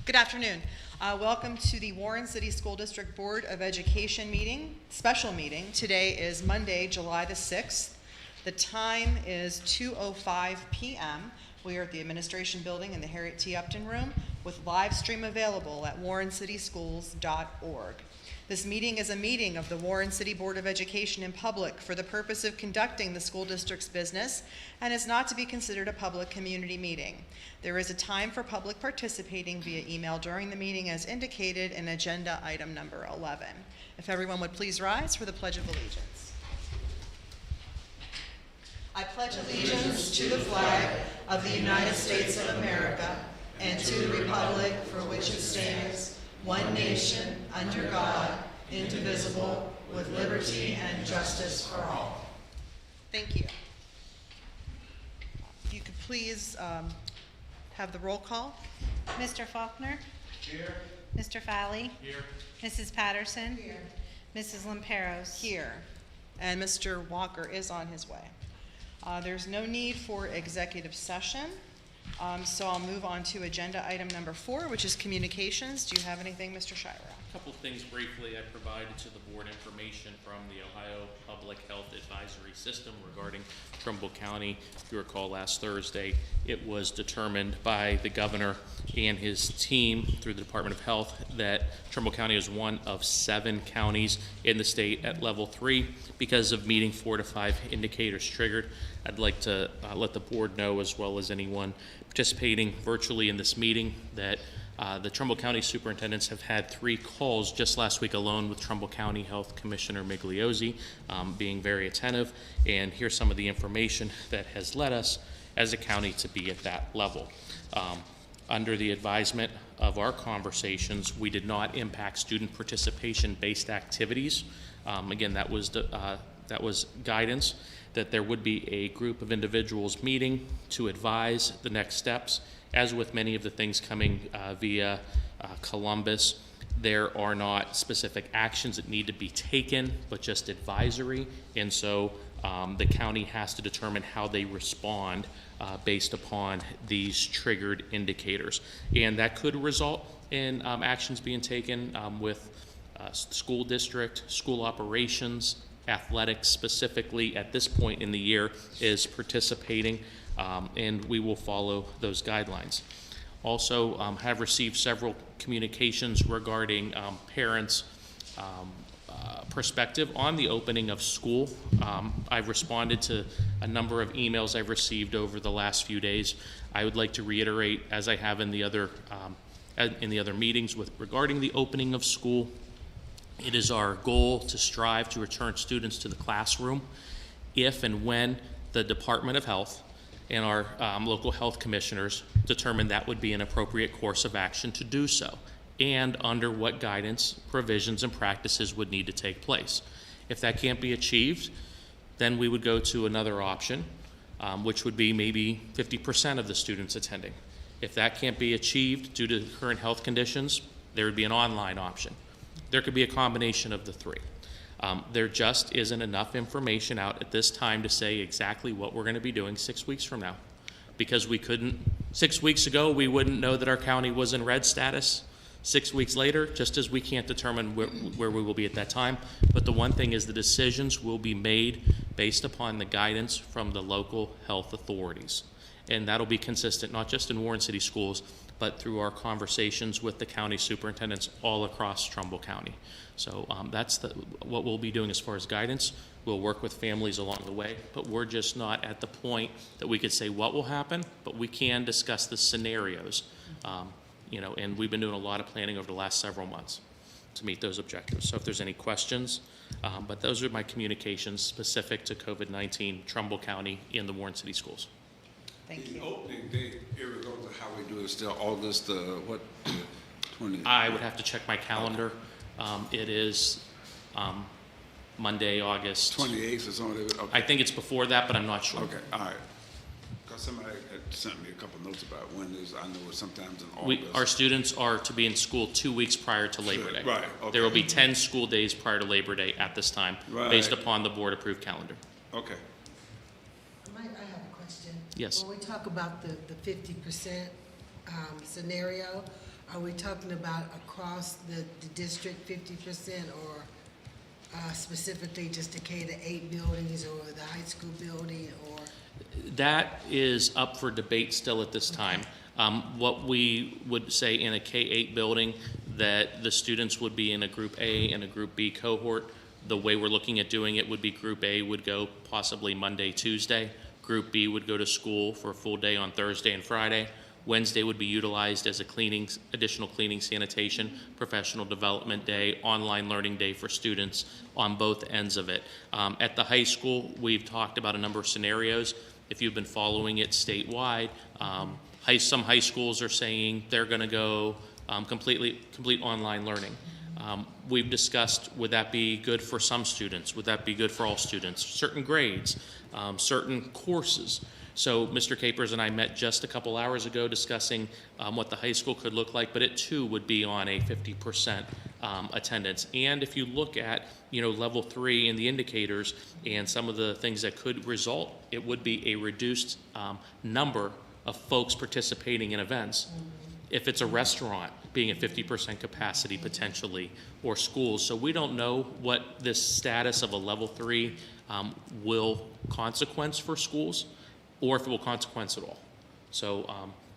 Good afternoon. Welcome to the Warren City School District Board of Education meeting, special meeting. Today is Monday, July the 6th. The time is 2:05 p.m. We are at the Administration Building in the Harriet T. Upton Room with live stream available at warrencityschools.org. This meeting is a meeting of the Warren City Board of Education in public for the purpose of conducting the school district's business and is not to be considered a public community meeting. There is a time for public participating via email during the meeting as indicated in agenda item number 11. If everyone would please rise for the Pledge of Allegiance. I pledge allegiance to the flag of the United States of America and to the republic for which it stands, one nation, under God, indivisible, with liberty and justice for all. Thank you. If you could please have the roll call. Mr. Faulkner? Here. Mr. Falley? Here. Mrs. Patterson? Here. Mrs. Lamperos? Here. And Mr. Walker is on his way. There's no need for executive session. So I'll move on to agenda item number 4, which is communications. Do you have anything, Mr. Shira? A couple of things briefly. I provided to the board information from the Ohio Public Health Advisory System regarding Trumbull County. If you recall, last Thursday, it was determined by the governor and his team through the Department of Health that Trumbull County is one of 7 counties in the state at level 3 because of meeting 4 to 5 indicators triggered. I'd like to let the board know, as well as anyone participating virtually in this meeting, that the Trumbull County superintendents have had 3 calls just last week alone with Trumbull County Health Commissioner Migliozzi, being very attentive. And here's some of the information that has led us as a county to be at that level. Under the advisement of our conversations, we did not impact student participation-based activities. Again, that was guidance that there would be a group of individuals meeting to advise the next steps. As with many of the things coming via Columbus, there are not specific actions that need to be taken, but just advisory. And so the county has to determine how they respond based upon these triggered indicators. And that could result in actions being taken with school district, school operations, athletics specifically at this point in the year is participating, and we will follow those guidelines. Also have received several communications regarding parents' perspective on the opening of school. I've responded to a number of emails I've received over the last few days. I would like to reiterate, as I have in the other meetings regarding the opening of school, it is our goal to strive to return students to the classroom if and when the Department of Health and our local health commissioners determine that would be an appropriate course of action to do so, and under what guidance, provisions, and practices would need to take place. If that can't be achieved, then we would go to another option, which would be maybe 50% of the students attending. If that can't be achieved due to current health conditions, there would be an online option. There could be a combination of the 3. There just isn't enough information out at this time to say exactly what we're going to be doing 6 weeks from now, because we couldn't. 6 weeks ago, we wouldn't know that our county was in red status. 6 weeks later, just as we can't determine where we will be at that time. But the one thing is the decisions will be made based upon the guidance from the local health authorities. And that'll be consistent not just in Warren City Schools, but through our conversations with the county superintendents all across Trumbull County. So that's what we'll be doing as far as guidance. We'll work with families along the way, but we're just not at the point that we could say what will happen, but we can discuss the scenarios. And we've been doing a lot of planning over the last several months to meet those objectives. So if there's any questions, but those are my communications specific to COVID-19, Trumbull County, in the Warren City Schools. Thank you. The opening date, irregardless of how we do it, still August, 20? I would have to check my calendar. It is Monday, August. 28th or something? Okay. I think it's before that, but I'm not sure. Okay, all right. Because somebody had sent me a couple notes about when it is. I know it's sometimes in August. Our students are to be in school 2 weeks prior to Labor Day. Right, okay. There will be 10 school days prior to Labor Day at this time, Right. based upon the board-approved calendar. Okay. I have a question. Yes. When we talk about the 50% scenario, are we talking about across the district 50% or specifically just to cater 8 buildings or the high school building or? That is up for debate still at this time. What we would say in a K-8 building, that the students would be in a Group A and a Group B cohort. The way we're looking at doing it would be Group A would go possibly Monday, Tuesday. Group B would go to school for a full day on Thursday and Friday. Wednesday would be utilized as a additional cleaning, sanitation, professional development day, online learning day for students on both ends of it. At the high school, we've talked about a number of scenarios. If you've been following it statewide, some high schools are saying they're going to go complete online learning. We've discussed, would that be good for some students? Would that be good for all students? Certain grades, certain courses. So Mr. Capers and I met just a couple hours ago discussing what the high school could look like, but it too would be on a 50% attendance. And if you look at, level 3 and the indicators and some of the things that could result, it would be a reduced number of folks participating in events. If it's a restaurant, being at 50% capacity potentially, or schools. So we don't know what this status of a level 3 will consequence for schools, or if it will consequence at all. So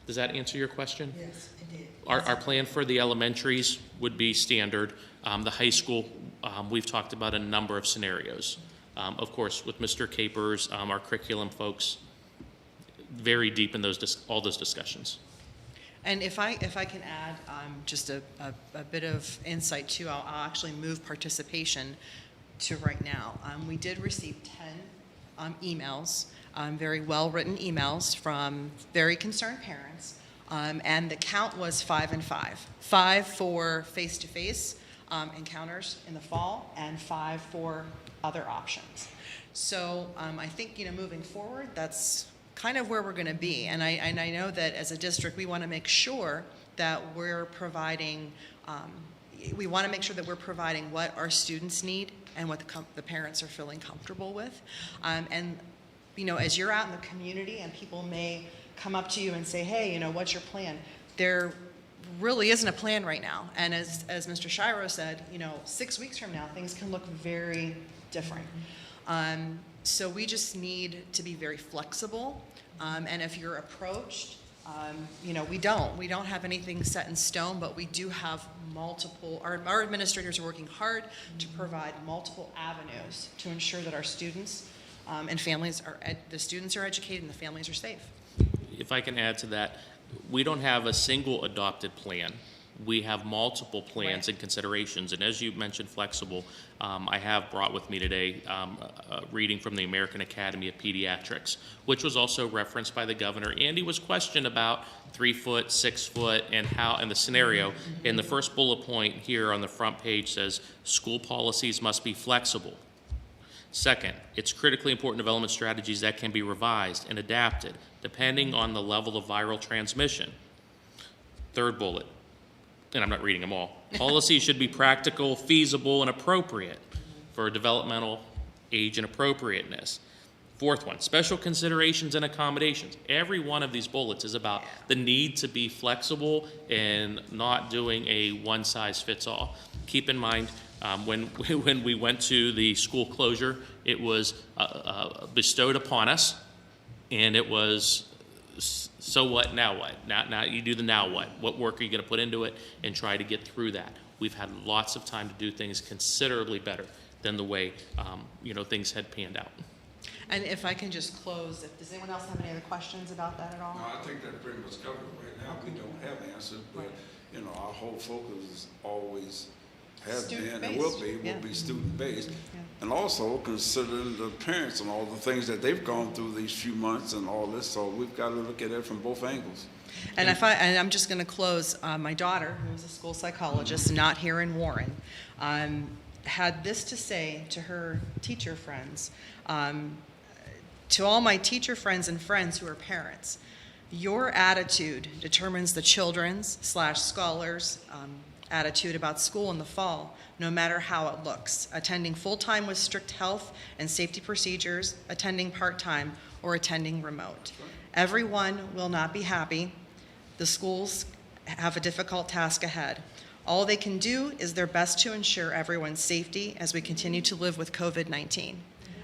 does that answer your question? Yes, it did. Our plan for the elementaries would be standard. The high school, we've talked about a number of scenarios. Of course, with Mr. Capers, our curriculum folks, very deep in all those discussions. And if I can add just a bit of insight too, I'll actually move participation to right now. We did receive 10 emails, very well-written emails from very concerned parents, and the count was 5 and 5. 5 for face-to-face encounters in the fall, and 5 for other options. So I think, moving forward, that's kind of where we're going to be. And I know that as a district, we want to make sure that we're providing, what our students need and what the parents are feeling comfortable with. And as you're out in the community and people may come up to you and say, hey, what's your plan? There really isn't a plan right now. And as Mr. Shiro said, 6 weeks from now, things can look very different. So we just need to be very flexible. And if you're approached, we don't have anything set in stone, but we do have multiple, our administrators are working hard to provide multiple avenues to ensure that our students and families the students are educated and the families are safe. If I can add to that, we don't have a single adopted plan. We have multiple plans and considerations, and as you mentioned, flexible. I have brought with me today a reading from the American Academy of Pediatrics, which was also referenced by the governor. And he was questioned about 3 foot, 6 foot, and the scenario. And the first bullet point here on the front page says, school policies must be flexible. Second, it's critically important development strategies that can be revised and adapted depending on the level of viral transmission. Third bullet, and I'm not reading them all, policies should be practical, feasible, and appropriate for developmental age and appropriateness. Fourth one, special considerations and accommodations. Every one of these bullets is about the need to be flexible and not doing a one-size-fits-all. Keep in mind, when we went to the school closure, it was bestowed upon us, and it was, so what, now what? Now you do the now what. What work are you going to put into it and try to get through that? We've had lots of time to do things considerably better than the way things had panned out. And if I can just close, does anyone else have any other questions about that at all? No, I think that pretty much covered it right now. We don't have answers, but, our whole focus is always has been and will be student-based. And also considering the parents and all the things that they've gone through these few months and all this, so we've got to look at it from both angles. And I'm just going to close, my daughter, who is a school psychologist, not here in Warren, had this to say to her teacher friends, to all my teacher friends and friends who are parents, your attitude determines the children's / scholars' attitude about school in the fall, no matter how it looks. Attending full-time with strict health and safety procedures, attending part-time, or attending remote. Everyone will not be happy. The schools have a difficult task ahead. All they can do is their best to ensure everyone's safety as we continue to live with COVID-19.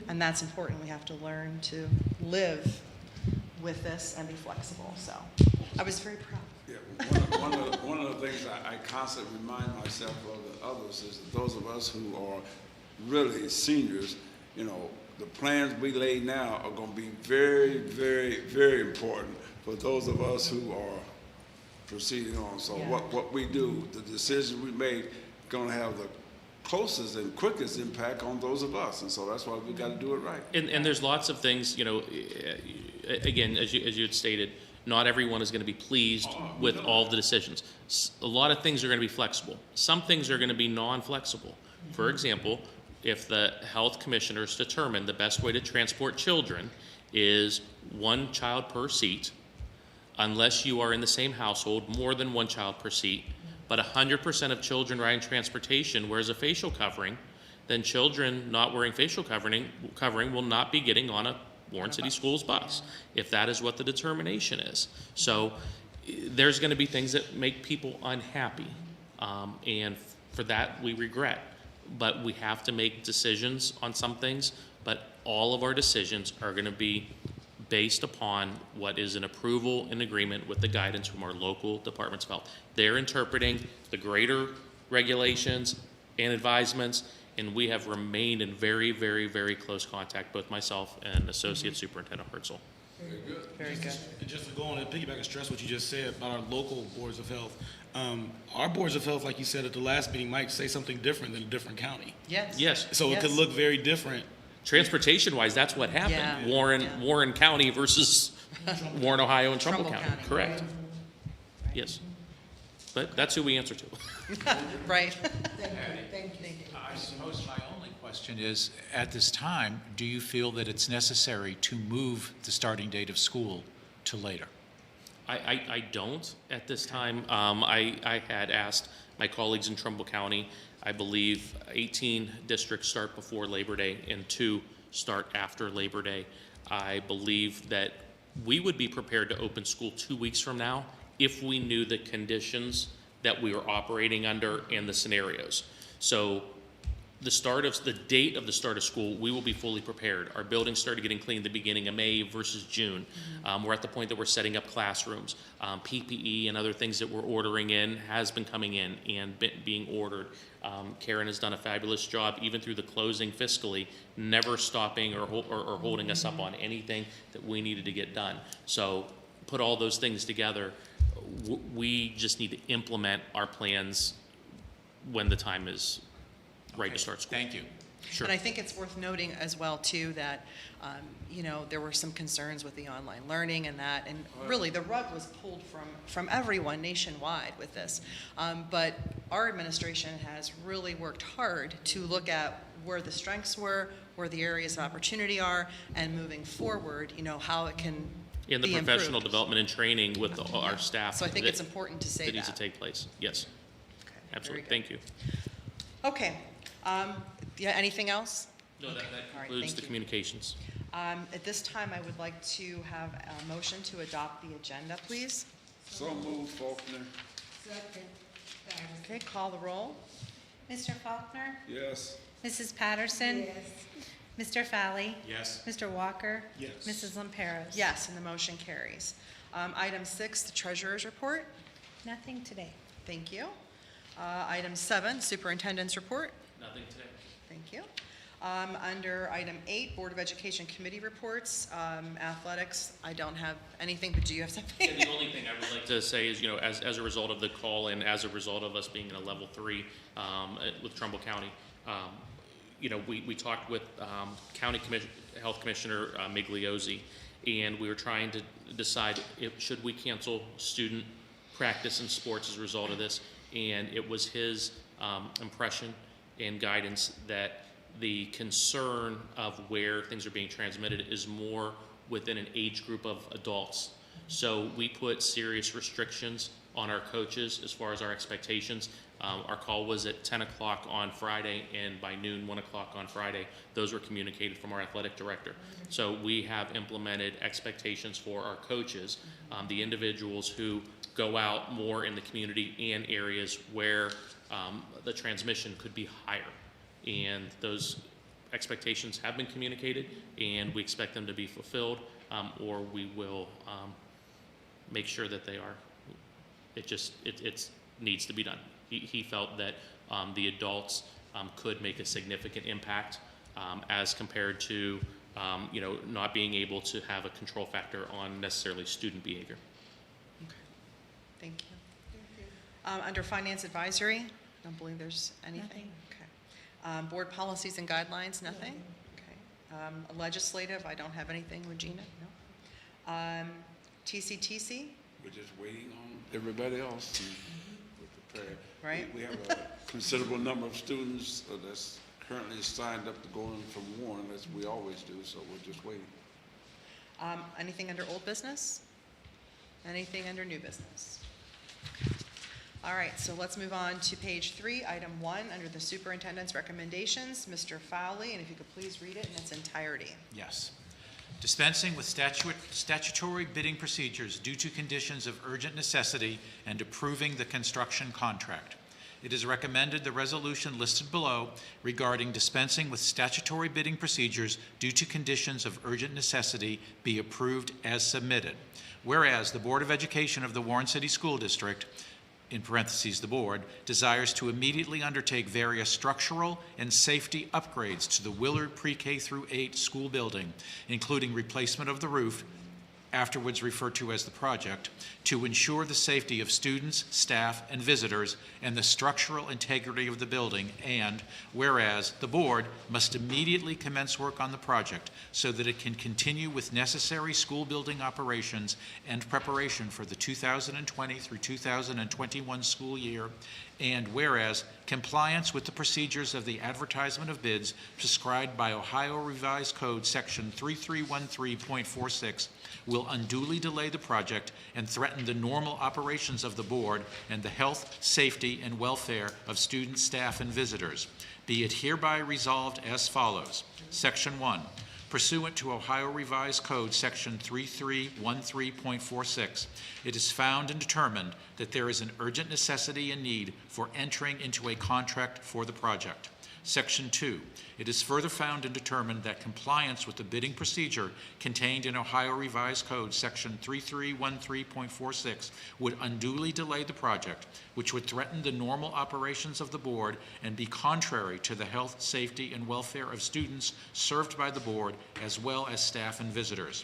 And that's important. We have to learn to live with this and be flexible. So I was very proud. Yeah, one of the things I constantly remind myself of and others is that those of us who are really seniors, you know, the plans we lay now are going to be very, very, very important for those of us who are proceeding on. So what we do, the decisions we make, going to have the closest and quickest impact on those of us, and so that's why we got to do it right. And there's lots of things, you know, again, as you had stated, not everyone is going to be pleased with all the decisions. A lot of things are going to be flexible. Some things are going to be non-flexible. For example, if the health commissioners determine the best way to transport children is one child per seat, unless you are in the same household, more than one child per seat, but 100% of children riding transportation wears a facial covering, then children not wearing facial covering will not be getting on a Warren City Schools bus, if that is what the determination is. So there's going to be things that make people unhappy, and for that we regret. But we have to make decisions on some things, but all of our decisions are going to be based upon what is an approval and agreement with the guidance from our local departments of health. They're interpreting the greater regulations and advisements, and we have remained in very, very, very close contact, both myself and Associate Superintendent Herzl. Very good. Very good. And just to go on and piggyback and stress what you just said about our local boards of health. Our boards of health, like you said at the last meeting, might say something different than a different county. Yes. Yes, So it could look very different. transportation-wise, that's what happened. Yeah. Warren County versus Warren, Ohio, and Trumbull Trumbull County. County. Correct. Yes. But that's who we answer to. Right. Thank you. I suppose my only question is, at this time, do you feel that it's necessary to move the starting date of school to later? I don't at this time. I had asked my colleagues in Trumbull County. I believe 18 districts start before Labor Day and 2 start after Labor Day. I believe that we would be prepared to open school 2 weeks from now if we knew the conditions that we were operating under and the scenarios. So the date of the start of school, we will be fully prepared. Our buildings started getting cleaned the beginning of May versus June. We're at the point that we're setting up classrooms. PPE and other things that we're ordering in has been coming in and being ordered. Karen has done a fabulous job, even through the closing fiscally, never stopping or holding us up on anything that we needed to get done. So put all those things together, we just need to implement our plans when the time is right to start school. Thank you. Sure. And I think it's worth noting as well, too, that, there were some concerns with the online learning and that, and really the rug was pulled from everyone nationwide with this. But our administration has really worked hard to look at where the strengths were, where the areas of opportunity are, and moving forward, how it can In the be professional improved. development and training with our staff. So I think it's important to say that needs to that. take place. Yes, Okay, absolutely. very Thank you. good. Okay. Yeah, anything else? No, that All right, concludes thank the you. communications. At this time, I would like to have a motion to adopt the agenda, please. So moved, Faulkner. Second, Patterson. Okay, call the roll. Mr. Faulkner, Yes. Mrs. Patterson, Yes. Mr. Fowley, Yes. Mr. Walker, Yes. Mrs. Lamperos. Yes, and the motion carries. Item 6, the treasurer's report. Nothing today. Thank you. Item 7, superintendent's report. Nothing today. Thank you. Under item 8, Board of Education committee reports, athletics, I don't have anything, but do you have something? And the only thing I would like to say is, as a result of the call and as a result of us being in a level 3 with Trumbull County, we talked with Health Commissioner Migliozzi, and we were trying to decide should we cancel student practice and sports as a result of this, and it was his impression and guidance that the concern of where things are being transmitted is more within an age group of adults. So we put serious restrictions on our coaches as far as our expectations Our call was at 10 o'clock on Friday, and by noon, 1 o'clock on Friday, those were communicated from our athletic director. So we have implemented expectations for our coaches, the individuals who go out more in the community and areas where the transmission could be higher. And those expectations have been communicated, and we expect them to be fulfilled, or we will make sure that they are. It needs to be done. He felt that the adults could make a significant impact as compared to not being able to have a control factor on necessarily student behavior. Okay. Thank you. Under Finance Advisory, I don't believe there's anything. Okay. Board Policies and Guidelines, nothing? Okay. Legislative, I don't have anything. Regina? No. TCTC? We're just waiting on everybody else with the prayer. Right. We have a considerable number of students that's currently signed up to go in from Warren, as we always do, so we're just waiting. Anything under Old Business? Anything under New Business? All right, so let's move on to page 3, item 1, under the Superintendent's recommendations. Mr. Fowley, and if you could please read it in its entirety. Yes. Dispensing with statutory bidding procedures due to conditions of urgent necessity and approving the construction contract. It is recommended the resolution listed below regarding dispensing with statutory bidding procedures due to conditions of urgent necessity be approved as submitted. Whereas the Board of Education of the Warren City School District, in parentheses the board, desires to immediately undertake various structural and safety upgrades to the Willard Pre-K through 8 school building, including replacement of the roof, afterwards referred to as the project, to ensure the safety of students, staff, and visitors, and the structural integrity of the building, and whereas the board must immediately commence work on the project so that it can continue with necessary school building operations and preparation for the 2020 through 2021 school year, and whereas compliance with the procedures of the advertisement of bids prescribed by Ohio Revised Code Section 3313.46 will unduly delay the project and threaten the normal operations of the board and the health, safety, and welfare of students, staff, and visitors. Be it hereby resolved as follows. Section 1. Pursuant to Ohio Revised Code Section 3313.46, it is found and determined that there is an urgent necessity and need for entering into a contract for the project. Section 2, it is further found and determined that compliance with the bidding procedure contained in Ohio Revised Code Section 3313.46 would unduly delay the project, which would threaten the normal operations of the board and be contrary to the health, safety, and welfare of students served by the board, as well as staff and visitors.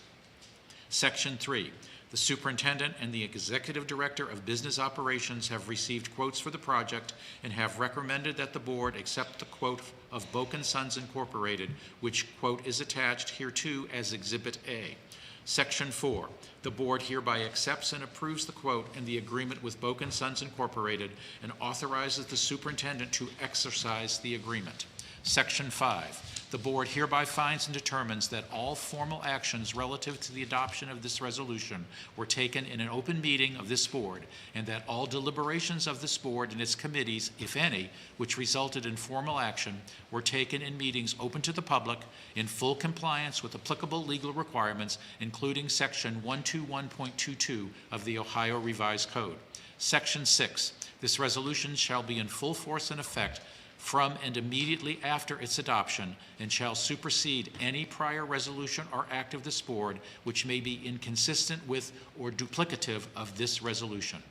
Section 3, the superintendent and the executive director of business operations have received quotes for the project and have recommended that the board accept the quote of Boak & Sons Incorporated, which quote is attached hereto as Exhibit A. Section 4, the board hereby accepts and approves the quote and the agreement with Boak & Sons Incorporated and authorizes the superintendent to exercise the agreement. Section 5, the board hereby finds and determines that all formal actions relative to the adoption of this resolution were taken in an open meeting of this board, and that all deliberations of this board and its committees, if any, which resulted in formal action, were taken in meetings open to the public in full compliance with applicable legal requirements, including Section 121.22 of the Ohio Revised Code. Section 6, this resolution shall be in full force and effect from and immediately after its adoption, and shall supersede any prior resolution or act of this board which may be inconsistent with or duplicative of this resolution.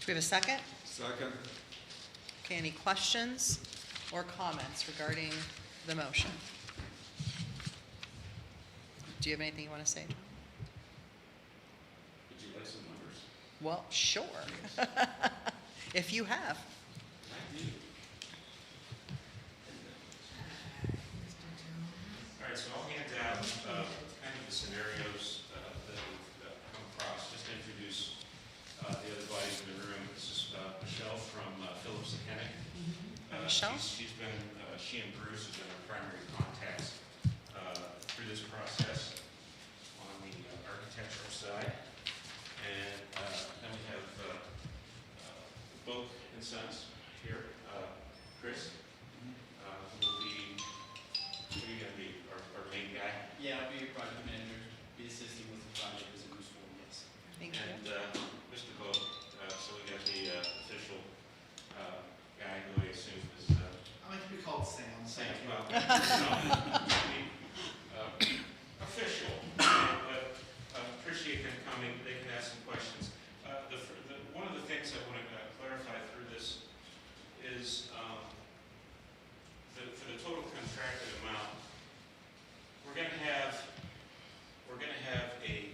Do we have a second? Second. Okay, any questions or comments regarding the motion? Do you have anything you want to say, John? Would you like some numbers? Well, sure. If you have. All right, so I'll hand out kind of the scenarios that we've come across, just to introduce the other bodies in the room. This is Michelle from Phillips & Hennick. Michelle? She and Bruce have been our primary contacts through this process on the architectural side. And then we have and Sons here. Chris will be, who are you gonna be, our main guy? Yeah, I'll be your project manager, be assisting with the project as it moves forward, yes. Thank you. And Mr. Vogt, so we got the official guy who I assume is I like to be called Sam. Sam. Well, no, official. But appreciate them coming. They can ask some questions. One of the things I want to clarify through this is for the total contracted amount, we're going to have a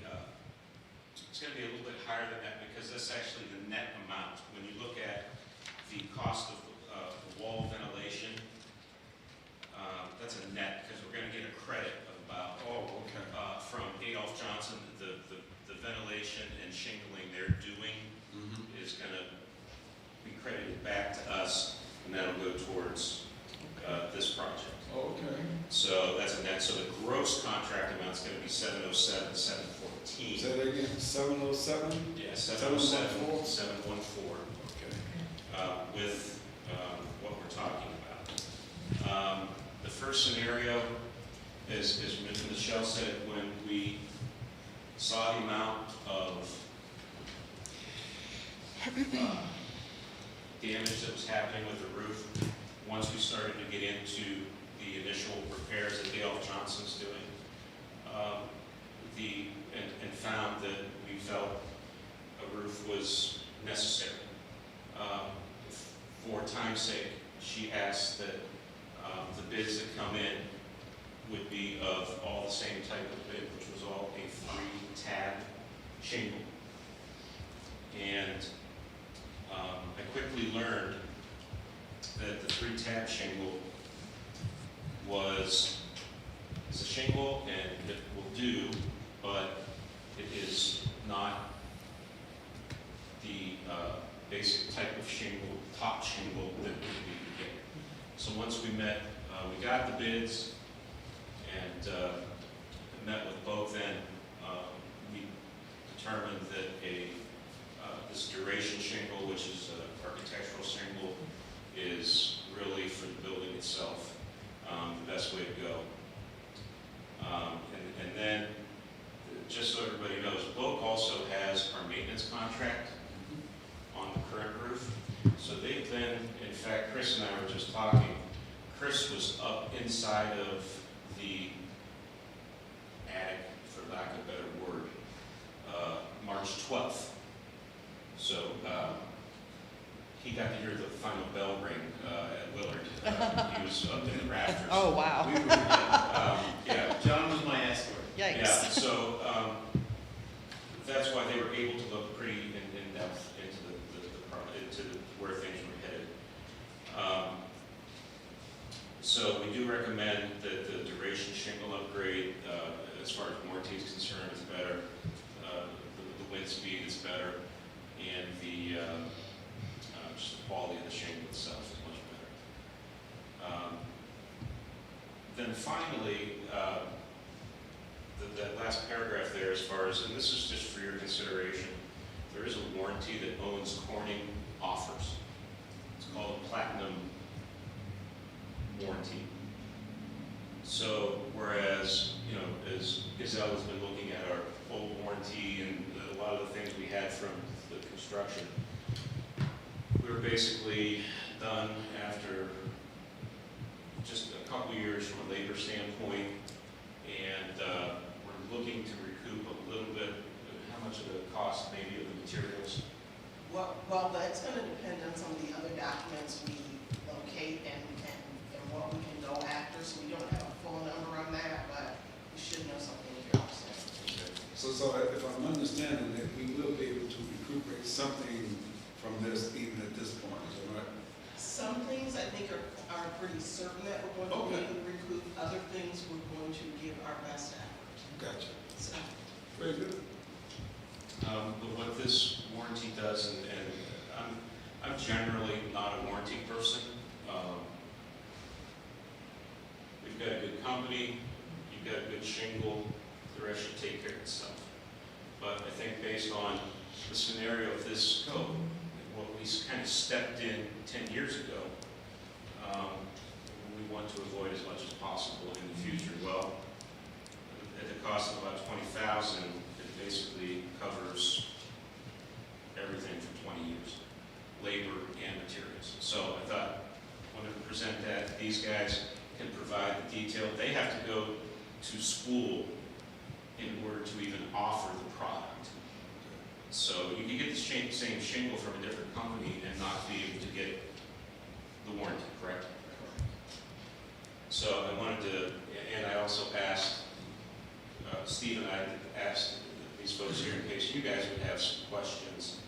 it's going to be a little bit higher than that because that's actually the net amount. When you look at the cost of the wall ventilation, that's a net because we're going to get a credit of about from Adolph Johnson. The ventilation and shingling they're doing is going to be credited back to us, and that'll go towards this project. Okay. So that's a net. So the gross contract amount is going to be 707, 714. Say that again, 707? Yeah, 707, 714? 714. Okay. With what we're talking about. The first scenario, as Michelle said, when we saw the amount of damage that was happening with the roof, once we started to get into the initial repairs that Dale Johnson's doing, and found that we felt a roof was necessary. For time's sake, she asked that the bids that come in would be of all the same type of bid, which was all a 3-tab shingle. And I quickly learned that the 3-tab shingle is a shingle and it will do, but it is not the basic type of shingle, top shingle that we could get. So once we met, we got the bids and met with both ends. We determined that this duration shingle, which is an architectural shingle, is really for the building itself the best way to go. And then, just so everybody knows, Boak also has our maintenance contract on the current roof. So they've been, in fact, Chris and I were just talking, Chris was up inside of the attic, for lack of a better word, March 12th. So he got to hear the final bell ring at Willard. He was up in the rafters. Oh, wow. Yeah. John was my escort. Yikes. Yeah, so that's why they were able to look pretty in depth into where things were headed. So we do recommend that the duration shingle upgrade, as far as warranty is concerned, is better. The wind speed is better, and just the quality of the shingle itself is much better. Then finally, that last paragraph there, as far as, and this is just for your consideration, there is a warranty that Owens Corning offers. It's called a platinum warranty. So whereas, as Gazelle has been looking at our old warranty and a lot of the things we had from the construction, we were basically done after just a couple years from a labor standpoint, and we're looking to recoup a little bit of how much of the cost maybe of the materials. Well, that's going to depend on some of the other documents we locate and what we can go after, so we don't have a full number on that, but we should know something if you're upset. So if I'm understanding that we will be able to recuperate something from this even at this point, is that right? Some things I think are pretty certain that we're going to be able to recoup. Other things we're going to give our best effort. Gotcha. So, Very good. But what this warranty does, and I'm generally not a warranty person. We've got a good company, you've got a good shingle, the rest should take care of itself. But I think based on the scenario of this scope, what we kind of stepped in 10 years ago, we want to avoid as much as possible in the future. Well, at the cost of about $20,000, it basically covers everything for 20 years, labor and materials. So I thought, I wanted to present that. These guys can provide the detail. They have to go to school in order to even offer the product. So you can get the same shingle from a different company and not be able to get the warranty, correct? So I wanted to, and I also asked, Steve and I asked these folks here in case you guys would have some questions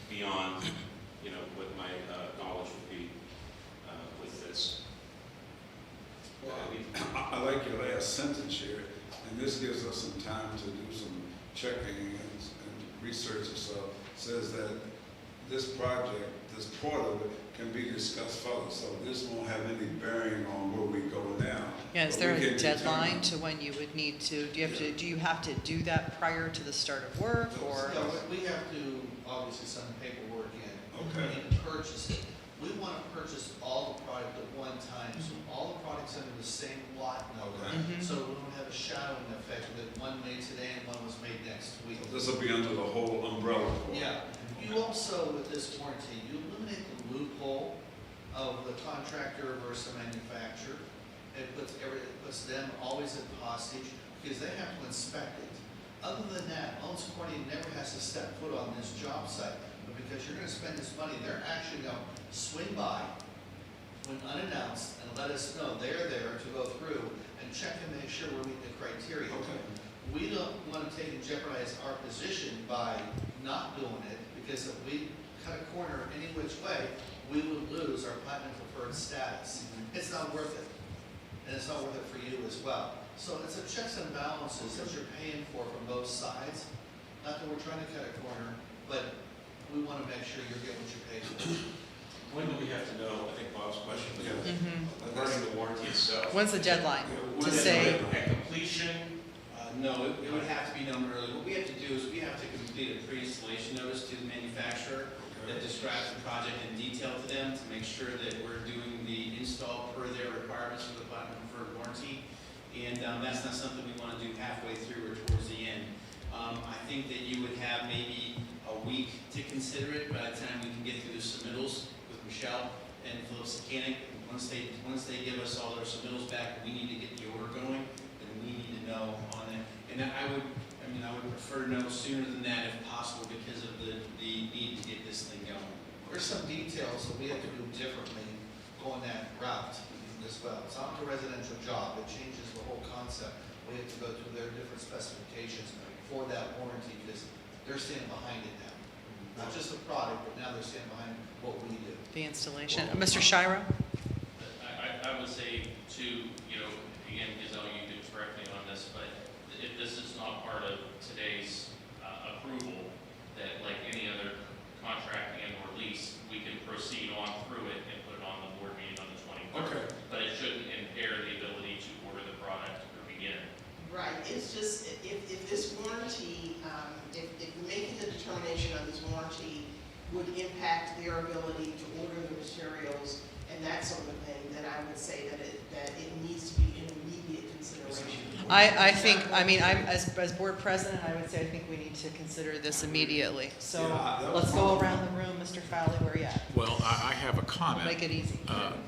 beyond, you know, what my knowledge would be with this. Well, I like your last sentence here, and this gives us some time to do some checking and research and stuff. Says that this project, this part of it, can be discussed further, so this won't have any bearing on where we go now. Yeah, is But there we a can deadline determine- to when you would need to, do you have to do that prior to the start of work, or? Yeah, we have to obviously send paperwork in. Okay. We need to purchase it. We want to purchase all the product at one time, so all the products under the same lot number. Okay. Mhm. So we don't have a shadowing effect that one made today and one was made next week. This will be under the whole umbrella. for it. Yeah, you also, with this warranty, you eliminate the loophole of the contractor versus the manufacturer. It puts them always at hostage because they have to inspect it. Other than that, Owens Corning never has to step foot on this job site, but because you're gonna spend this money, they're actually gonna swing by when unannounced and let us know they're there to go through and check and make sure we're meeting the criteria. Okay. We don't want to take and jeopardize our position by not doing it, because if we cut a corner any which way, we would lose our platinum preferred status. It's not worth it, and it's not worth it for you as well. So it's a checks and balances that you're paying for from both sides. Not that we're trying to cut a corner, but we want to make sure you're getting what you paid for. When do we have to know, I think Bob's question was, Yeah. regarding the warranty itself? When's the deadline Yeah, to when's the say? deadline? At completion, No, it would have to be done early. What we have to do is we have to complete a pre-installation notice to the manufacturer that describes the project in detail to them to make sure that we're doing the install per their requirements for the platinum preferred warranty. And that's not something we want to do halfway through or towards the end. I think that you would have maybe a week to consider it by the time we can get through the submittals with Michelle and Phillips Mechanic. Once they give us all their submittals back, we need to get the order going, and we need to know on it. And I would prefer to know sooner than that if possible because of the need to get this thing going. There's some details that we have to do differently going that route as well. It's not a residential job, it changes the whole concept. We have to go through their different specifications for that warranty because they're standing behind it now. Not just the product, but now they're standing behind what we do. The installation. Mr. Shiro? I would say too, you know, again, Gazelle, you could correct me on this, but if this is not part of today's approval, that like any other contract and or lease, we can proceed on through it and put it on the board meeting on the 23rd. Okay. But it shouldn't impair the ability to order the product or begin. Right, it's just, if this warranty, if making the determination of this warranty would impact their ability to order the materials and that sort of thing, then I would say that it needs to be an immediate consideration. I think, I mean, I'm, as board president, I would say I think we need to consider this immediately. So Yeah, that was let's go fine. around the room. Mr. Fowley, where are you at? Well, I have a comment. Make it easy.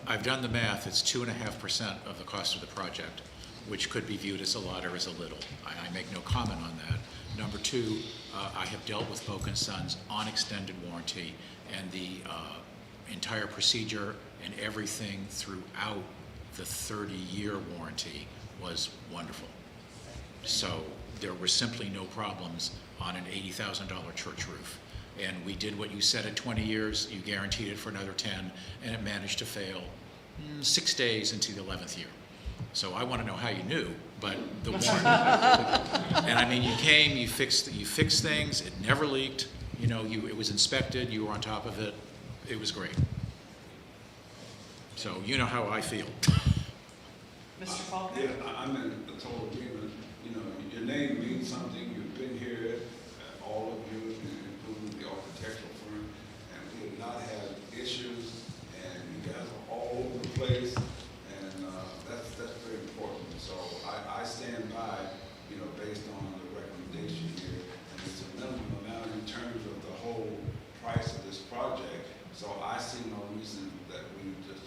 I've done the math. It's 2.5% of the cost of the project, which could be viewed as a lot or as a little. I make no comment on that. Number two, I have dealt with Boak & Sons on extended warranty, and the entire procedure and everything throughout the 30-year warranty was wonderful. So there were simply no problems on an $80,000 church roof. And we did what you said at 20 years, you guaranteed it for another 10, and it managed to fail 6 days into the 11th year. So I want to know how you knew, but the warranty. And I mean, you came, you fixed things, it never leaked, you know, it was inspected, you were on top of it, it was great. So you know how I feel. Mr. Faulkner? Yeah, I'm in a total agreement. You know, your name means something. You've been here, all of you, including the architectural firm, and we are not So I see no reason that we just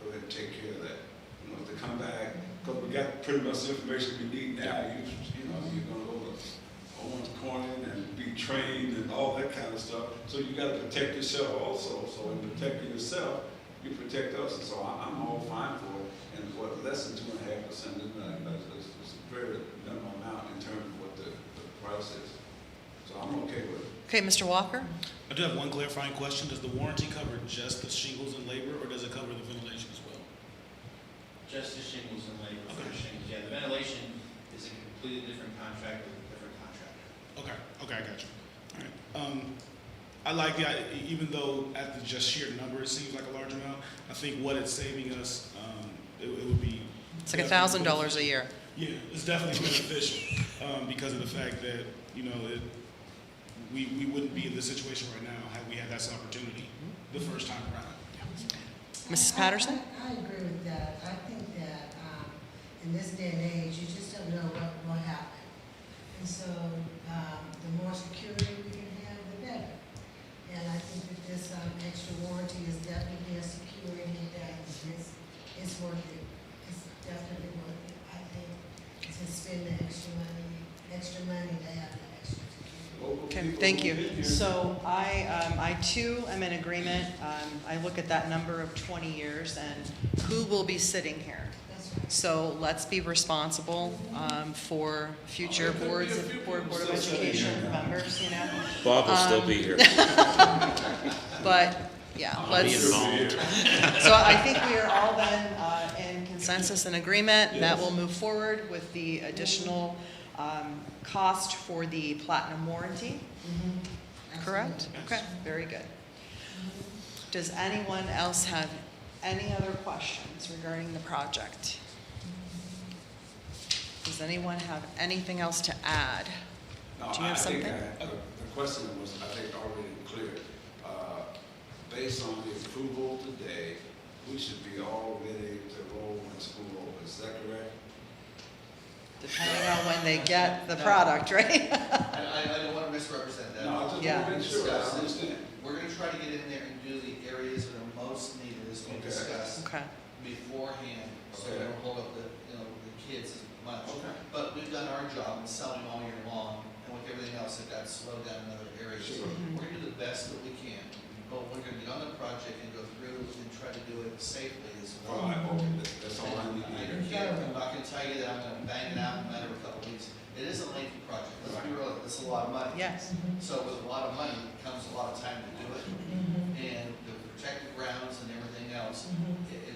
go ahead and take care of that. You know, to come back, because we got pretty much the information we need now. You know, you're gonna go to Owens Corning and be trained and all that kind of stuff. So you gotta protect yourself also. So in protecting yourself, you protect us. And so I'm all fine for it. And what, less than 2.5%, it's a very minimal amount in terms of what the price is. So I'm okay with it. Okay, Mr. Walker? I do have one clarifying question. Does the warranty cover just the shingles and labor, or does it cover the ventilation as well? Just the shingles and labor for the shingles. Yeah, the ventilation is a completely different contract with a different contractor. Okay, I got you. All right. I like even though at the just sheer number it seems like a large amount, I think what it's saving us, it would be. It's like $1,000 a year. Yeah, it's definitely beneficial because of the fact that, you know, we wouldn't be in this situation right now had we had that opportunity the first time around. Mrs. Patterson? I agree with that. I think that in this day and age, you just don't know what will happen. And so the more security we can have, the better. And I think that this extra warranty is definitely a security that it's worth it. It's definitely worth it. I think to spend the extra money to have the extra security. Okay, thank you. So I too am in agreement. I look at that number of 20 years and who will be sitting here? That's right. So let's be responsible for future board of education members, you know? Bob will still be here. But, yeah, I'll be let's. involved. So I think we are all then in consensus and agreement that we'll move forward with the additional cost for the platinum warranty. Correct? Okay, very good. Does anyone else have any other questions regarding the project? Does anyone have anything else to add? No, Do you have I think something? the question was, I think, already clear. Based on the approval today, we should be all ready to roll when school opens. Is that correct? Depending on when they get the product, right? I don't want to misrepresent that. No, I just Yeah. want to make sure I understand. We're going to try to get in there and do the areas that are most needed, as we Okay. discussed Okay. beforehand, so we Okay. don't hold up the kids as much. Okay. But we've done our job in selling all year long, and with everything else, it got slowed down in other areas. Sure. We're going to do the best that we can, but we're going to get on the project and go through and try to do it safely as well. All right, okay, that's all I need to hear. I'm not going to tell you that I'm going to bang it out in a matter of a couple of weeks. It is a lengthy project, let's be real, it's a lot of money. Yes. So with a lot of money comes a lot of time to do it, and the protected grounds and everything else,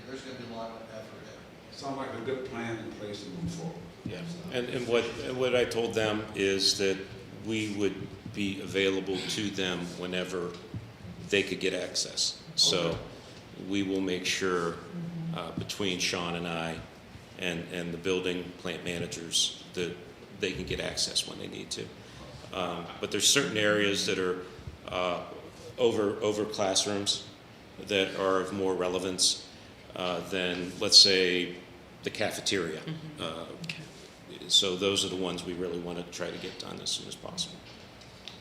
there's going to be a lot of effort there. Sounds like a good plan in place to move forward. Yeah, and what I told them is that we would be available to them whenever they could get access. So we will make sure between Sean and I and the building plant managers that they can get access when they need to. But there's certain areas that are over classrooms that are of more relevance than, let's say, the cafeteria. So those are the ones we really want to try to get done as soon as possible.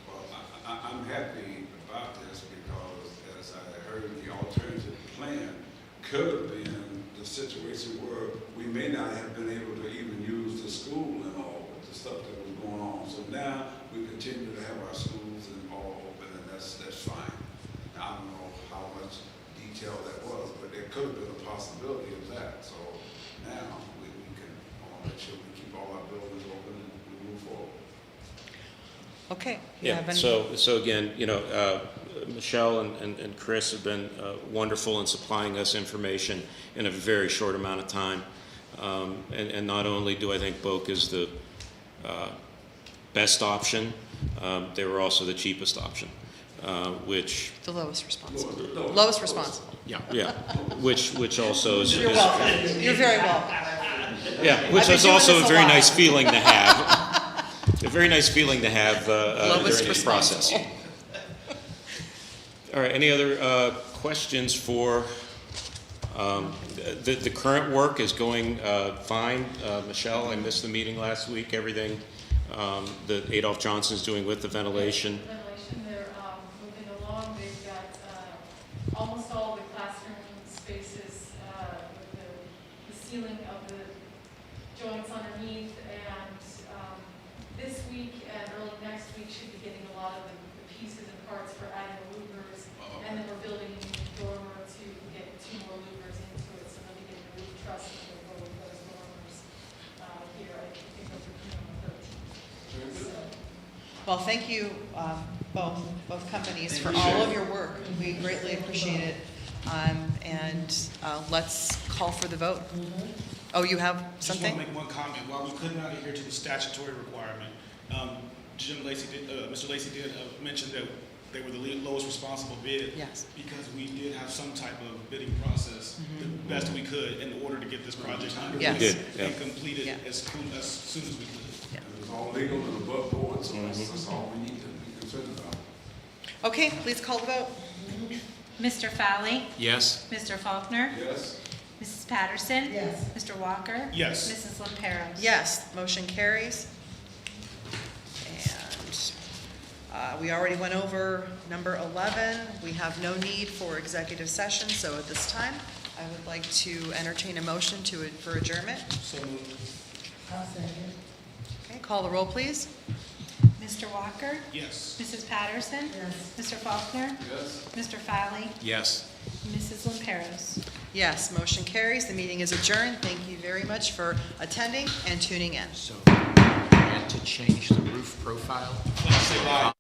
Well, I'm happy about this because as I heard, the alternative plan could have been the situation where we may not have been able to even use the school and all with the stuff that was going on. So now we continue to have our schools and all open, and that's fine. Now, I don't know how much detail that was, but there could have been a possibility of that. So now we can make sure we keep all our buildings open and we move forward. Okay. Yeah, so again, you know, Michelle and Chris have been wonderful in supplying us information in a very short amount of time. And not only do I think BOC is the best option, they were also the cheapest option, which... The lowest responsible. Lowest responsible. Yeah, which also is... You're welcome. You're very welcome. Yeah, which is also a very nice feeling to have. A very nice feeling to have during this process. All right, any other questions for... the current work is going fine. Michelle, I missed the meeting last week. Everything that Adolph Johnson's doing with the ventilation. They're moving along. They've got sealing of the joints underneath, and this week and early next week should be getting a lot of the pieces and parts for adding the louvers, and then we're building a new dormer to get 2 more louvers into it, so they'll be getting the roof truss and they'll go with those dormers here. I think those are coming on the 13th. So, Well, thank you, both companies for all of your work. We greatly appreciate it. And let's call for the vote. Oh, you have Just something? want to make one comment. While we could not adhere to the statutory requirement, Mr. Lacy did mention that they were the lowest responsible bid. Yes. Because we did have some type of bidding process, the best we could, in order to get this project underway Yes. We did, yeah. and completed Yeah. as soon as we could. It was all legal and above board, so that's all we need to be concerned about. Okay, please call the vote. Mr. Fowley? Yes? Mr. Faulkner? Yes? Mrs. Patterson? Yes. Mr. Walker? Yes. Mrs. Lamperos? Yes, motion carries. And we already went over number 11. We have no need for executive session, so at this time, I would like to entertain a motion for adjournment. So moved. I'll second. Okay, call the roll, please. Mr. Walker? Yes. Mrs. Patterson? Yes. Mr. Faulkner? Yes? Mr. Fowley? Yes. Mrs. Lamperos? Yes, motion carries. The meeting is adjourned. Thank you very much for attending and tuning in. So, and to change the roof profile? Let's say bye.